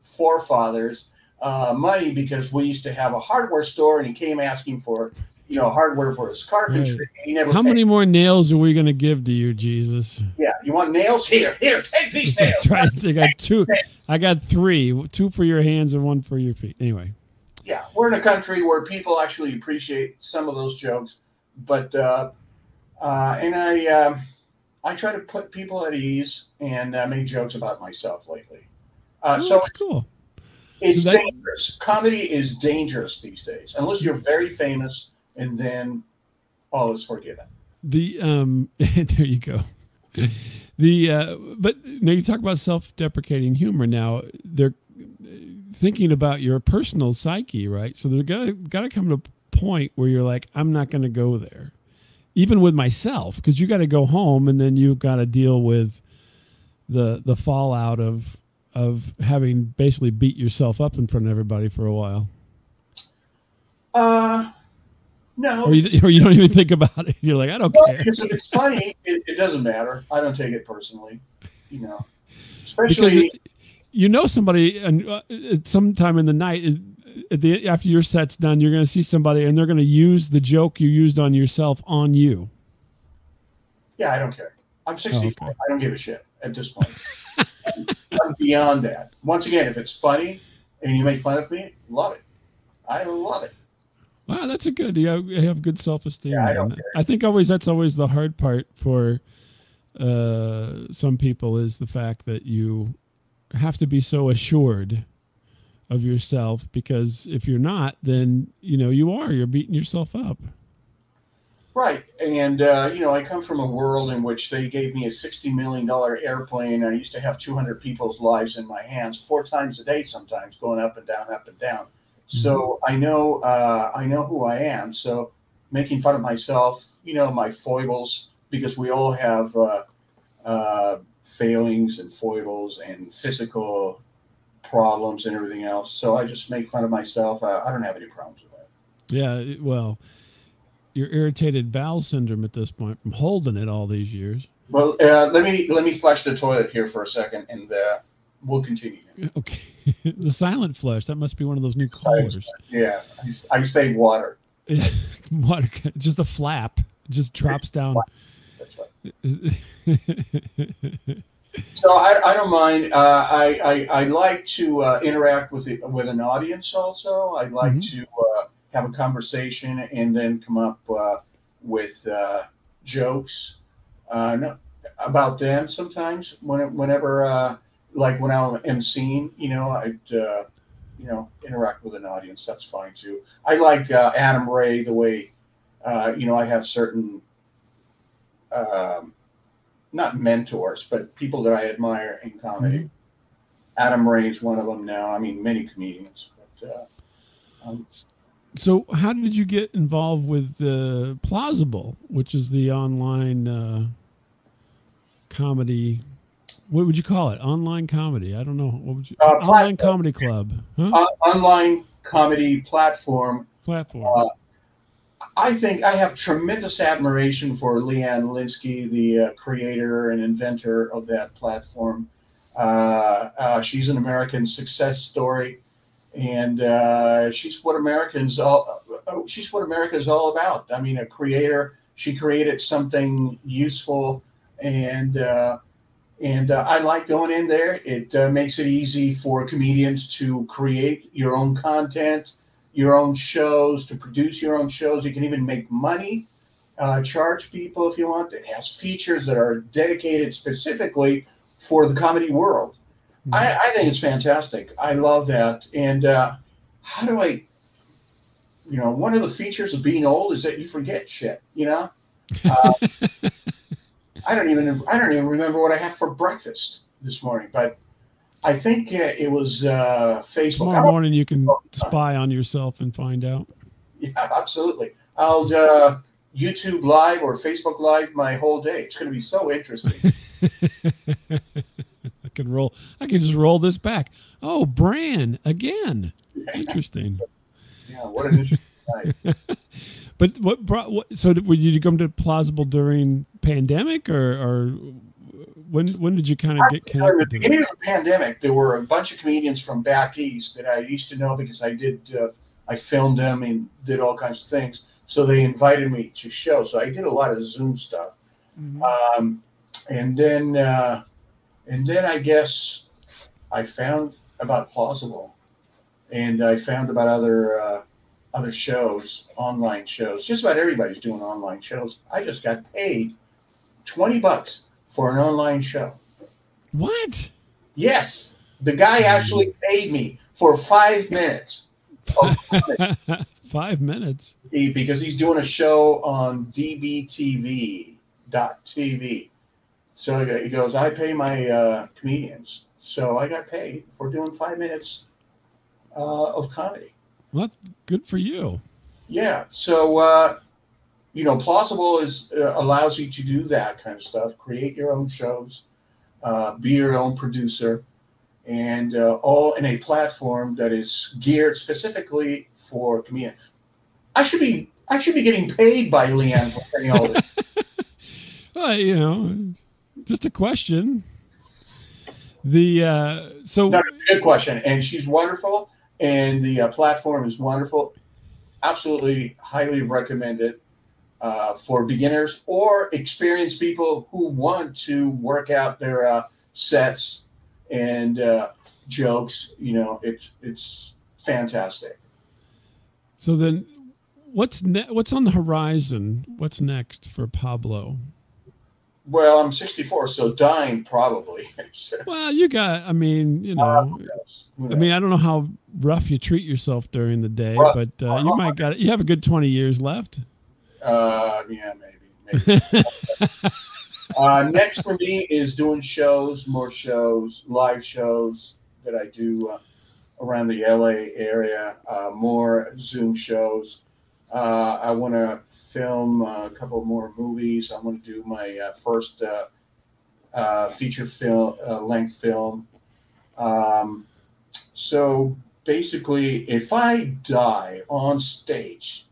B: forefathers money, because we used to have a hardware store, and he came asking for hardware for his carpentry.
A: Right.
B: And he never
A: How many more nails are we going to give to you, Jesus?
B: Yeah, you want nails? Here, take these nails.
A: That's right. I got two. I got three. Two for your hands and one for your feet. Anyway.
B: Yeah, we're in a country where people actually appreciate some of those jokes, but And I try to put people at ease and make jokes about myself lately.
A: Oh,
B: So
A: that's cool. So
B: it's
A: that
B: dangerous. Comedy is dangerous these days, unless you're very famous, and then all is forgiven.
A: the there you go. The but now you talk about self-deprecating humor. Now they're thinking about your personal psyche, right? So there's got to come to a point where you're like, I'm not going to go there, even with myself, because you got to go home and then you've got to deal with the fallout of having basically beat yourself up in front of everybody for a while,
B: Uh, no,
A: or
B: because
A: you don't even think about it. You're like, I don't
B: well,
A: care,
B: because if it's funny, it doesn't matter. I don't take it personally, you know.
A: because
B: Especially,
A: somebody and at sometime in the night after your set's done, you're going to see somebody and they're going to use the joke you used on yourself on you.
B: yeah, I don't care. I'm
A: Oh,
B: 64.
A: okay.
B: I don't give a shit at this point. I'm beyond that. Once again, if it's funny and you make fun of me, love it. I love it.
A: Wow, that's a good. You have good
B: Yeah,
A: self-esteem.
B: I don't
A: Then
B: care.
A: I think that's always the hard part for some people is the fact that you have to be so assured of yourself, because if you're not, then you're beating yourself up.
B: Right. And, I come from a world in which they gave me a $60 million airplane. And I used to have 200 people's lives in my hands 4 times a day, sometimes going up and down, up and down.
A: Hmm.
B: So I know who I am. So making fun of myself, my foibles, because we all have failings and foibles and physical problems and everything else. So I just make fun of myself. I don't have any problems with that.
A: Yeah, well, you're irritated bowel syndrome at this point from holding it all these years.
B: Well, let me flush the toilet here for a second, and we'll continue.
A: Okay, the silent flush. That must be one of those new
B: Besides,
A: callers.
B: yeah, I save water.
A: Yeah, water, just a flap, it just drops down.
B: That's right. So I don't mind. I like to interact with an audience. Also, I like
A: Hmm.
B: to have a conversation and then come up with jokes no, about them. Sometimes whenever like when I'm emceeing, I'd interact with an audience. That's fine too. I like Adam Ray the way I have certain. Um, Not mentors, but people that I admire in comedy.
A: Hmm.
B: Adam Ray is one of them now. I mean, many comedians. But
A: So, how did you get involved with Plausible, which is the online comedy? What would you call it? Online comedy? I don't know. What would you? Online
B: platform,
A: comedy club? Huh?
B: online comedy platform.
A: Platform.
B: Uh, I think I have tremendous admiration for Leanne Linsky, the creator and inventor of that platform. She's an American success story, and she's what America is all about. I mean, a creator. She created something useful, and I like going in there. It makes it easy for comedians to create your own content, your own shows, to produce your own shows. You can even make money, charge people if you want. It has features that are dedicated specifically for the comedy world.
A: Hmm.
B: I think it's fantastic. I love that. And how do I, one of the features of being old is that you forget shit. Uh, I don't even remember what I had for breakfast this morning, but I think it was Facebook.
A: Tomorrow morning, you can spy on yourself and find out.
B: Yeah, absolutely. I'll YouTube Live or Facebook Live my whole day. It's going to be so interesting.
A: I can roll. I can just roll this back. Oh, Bran again. Interesting.
B: Yeah, what an interesting night.
A: But what brought? So did you come to Plausible during pandemic, or when did you kind of get
B: During the
A: connected to that?
B: beginning of the pandemic, there were a bunch of comedians from back east that I used to know because I filmed them and did all kinds of things. So they invited me to show. So I did a lot of Zoom stuff.
A: Hmm.
B: Um, and then I guess I found about Plausible, and I found about other shows, online shows. Just about everybody's doing online shows. I just got paid $20 for an online show.
A: What?
B: Yes, the guy actually paid me for 5 minutes of
A: 5 minutes.
B: because he's doing a show on dbtv.tv. So he goes, I pay my comedians. So I got paid for doing 5 minutes of comedy.
A: Well, good for you.
B: Yeah. So, Plausible allows you to do that kind of stuff, create your own shows, be your own producer, and all in a platform that is geared specifically for comedians. I should be getting paid by Leanne for saying all this.
A: Well, just a question. So
B: No, good question, and she's wonderful, and the platform is wonderful. Absolutely, highly recommend it for beginners or experienced people who want to work out their sets and jokes. It's fantastic.
A: So then, what's on the horizon? What's next for Pablo?
B: Well, I'm 64, so dying probably.
A: Well, I mean, I don't know how rough you treat yourself during the day, but you have a good 20 years left.
B: Yeah, maybe. Next for me is doing more shows, live shows that I do around the LA area, more Zoom shows. I want to film a couple more movies. I want to do my first feature length film. So basically, if I die on stage,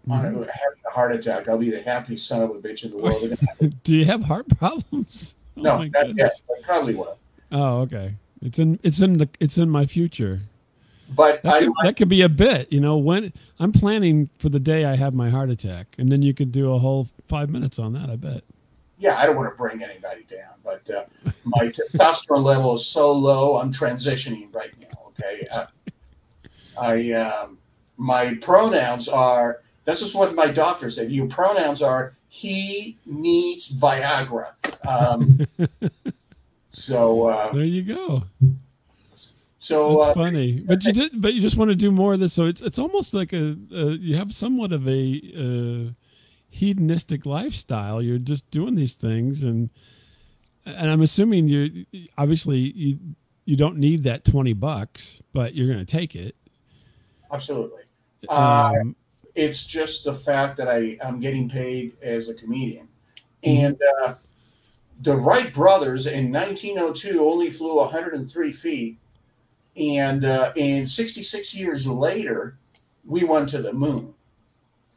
B: having a heart attack, I'll be the happiest son of a bitch in the world.
A: Do you have heart problems?
B: No, not yet. I probably will.
A: Oh, okay. It's in my future.
B: But
A: that could be a bit, when I'm planning for the day I have my heart attack, and then you could do a whole 5 minutes on that, I bet.
B: Yeah, I don't want to bring anybody down, but my testosterone level is so low. I'm transitioning right now. Okay, my pronouns are. This is what my doctor said. Your pronouns are. He needs Viagra. So
A: there you go.
B: So
A: that's funny, but you just want to do more of this. So it's almost like you have somewhat of a hedonistic lifestyle. You're just doing these things, and I'm assuming you don't need that $20, but you're going to take it.
B: Absolutely. It's just the fact that I'm getting paid as a comedian, and the Wright brothers in 1902 only flew 103 feet. And 66 years later, we went to the moon.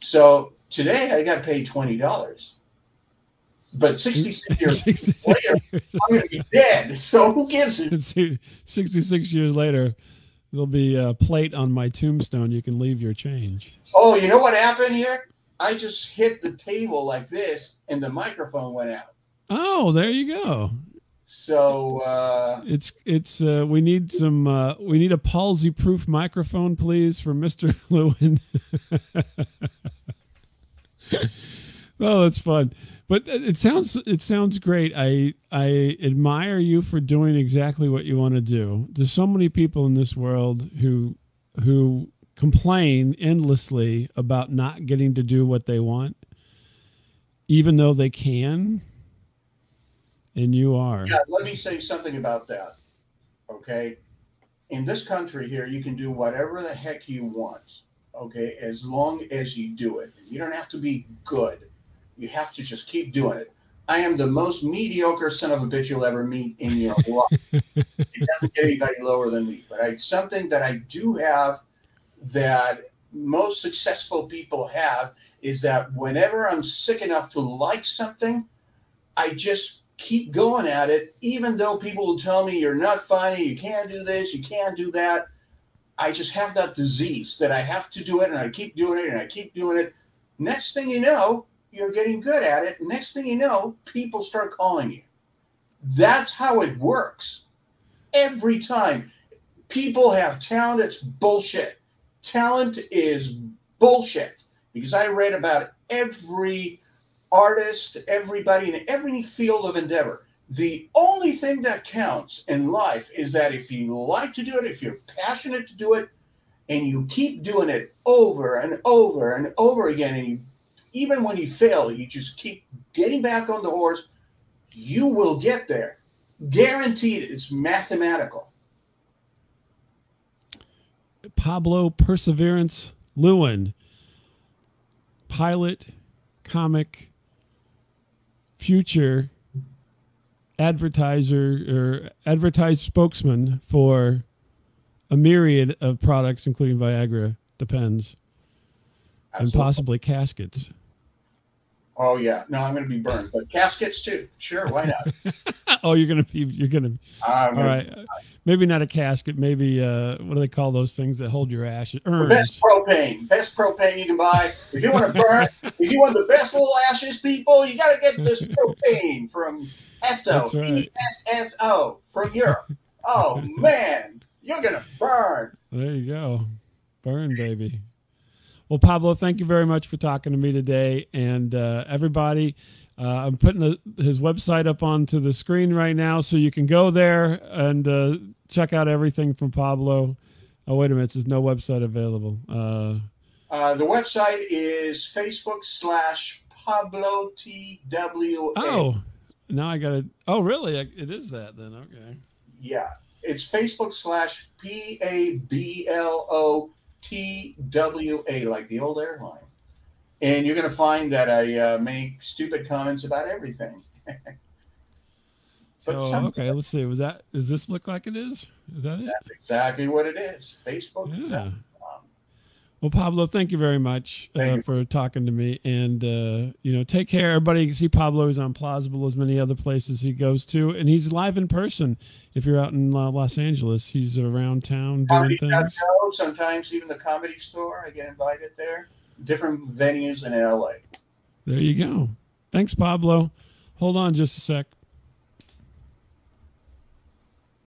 B: So today I got paid $20. But 66 years later, I'm going to be dead. So who gives it?
A: 66 years later, there'll be a plate on my tombstone. You can leave your change.
B: Oh, you know what happened here? I just hit the table like this, and the microphone went out.
A: Oh, there you go.
B: So
A: we need a palsy-proof microphone, please, for Mr. Lewin. Oh, that's fun. But it sounds great. I admire you for doing exactly what you want to do. There's so many people in this world who complain endlessly about not getting to do what they want, even though they can. And you are.
B: Yeah, let me say something about that. Okay. In this country here, you can do whatever the heck you want. Okay. As long as you do it. You don't have to be good. You have to just keep doing it. I am the most mediocre son of a bitch you'll ever meet in your life. It doesn't get anybody lower than me. But something that I do have that most successful people have is that whenever I'm sick enough to like something, I just keep going at it, even though people will tell me you're not funny, you can't do this, you can't do that. I just have that disease that I have to do it, and I keep doing it, and I keep doing it. Next thing you know, you're getting good at it. Next thing you know, people start calling you. That's how it works. Every time. People have talent. It's bullshit. Talent is bullshit. Because I read about every artist, everybody in every field of endeavor. The only thing that counts in life is that if you like to do it, if you're passionate to do it, and you keep doing it over and over and over again, and you, even when you fail, you just keep getting back on the horse, you will get there. Guaranteed. It's mathematical.
A: Pablo Perseverance Lewin, pilot, comic, future advertiser or advertised spokesman for a myriad of products, including Viagra, Depends, and possibly caskets.
B: Oh yeah, no, I'm going to be burned, but caskets too. Sure, why not?
A: Oh, you're going to. All right, maybe not a casket. Maybe what do they call those things that hold your ashes? Urns.
B: Best propane you can buy. If you want to burn, if you want the best little ashes, people, you got to get this propane from Esso, ESSO from Europe. Oh man, you're going to burn.
A: There you go, burn, baby. Well, Pablo, thank you very much for talking to me today. And everybody, I'm putting his website up onto the screen right now, so you can go there and check out everything from Pablo. Oh, wait a minute. There's no website available.
B: The website is Facebook/Pablo TWA.
A: Oh, now I got it. Oh, really? It is that then. Okay.
B: Yeah. It's Facebook/PABLO TWA, like the old airline. And you're going to find that I make stupid comments about everything.
A: Okay, let's see. Does this look like it is? Is that it?
B: That's exactly what it is. Facebook.
A: Yeah. Well, Pablo, thank you very much for talking to me. And, take care. Everybody can see Pablo. He's on Plausible, as many other places he goes to. And he's live in person. If you're out in Los Angeles, he's around town doing things.
B: Sometimes even the Comedy Store. I get invited there. Different venues in LA.
A: There you go. Thanks, Pablo. Hold on just a sec.